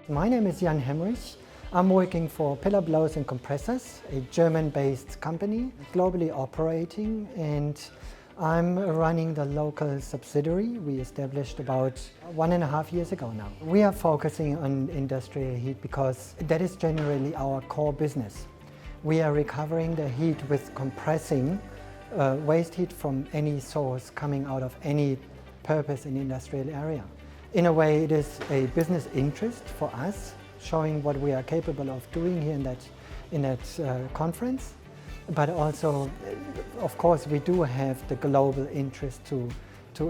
My name is Hemmerich. I'm working for PILLER Blowers Compressors, a German-based company, globally operating, and I'm running the local subsidiary we established about 1.5 years ago now. We are focusing on industrial heat because that is generally our core business. We are recovering the heat with compressing waste heat from any source coming out of any purpose in the industrial area. In a way, it is a business interest for us, showing what we are capable of doing here in that conference. But also, of course, we do have the global interest to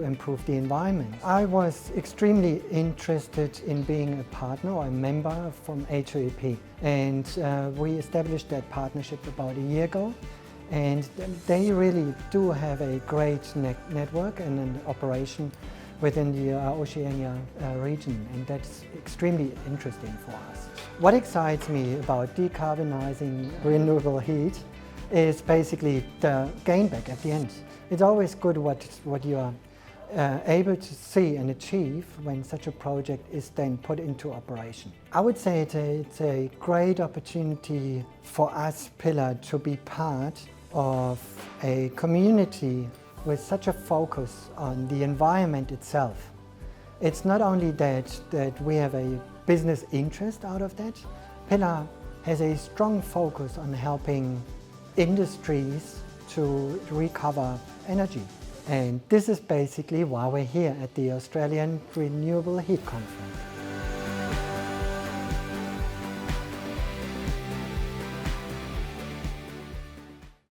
improve the environment. I was extremely interested in being a partner or a member from HOEP, and we established that partnership about a year ago. And they really do have a great network and an operation within the Oceania region, and that's extremely interesting for us. What excites me about decarbonizing renewable heat is basically the gain back at the end. It's always good what you are able to see and achieve when such a project is then put into operation. I would say it's a great opportunity for us, PILLER, to be part of a community with such a focus on the environment itself. It's not only that we have a business interest out of that. PILLER has a strong focus on helping industries to recover energy. And this is basically why we're here at the Australian Renewable Heat Conference.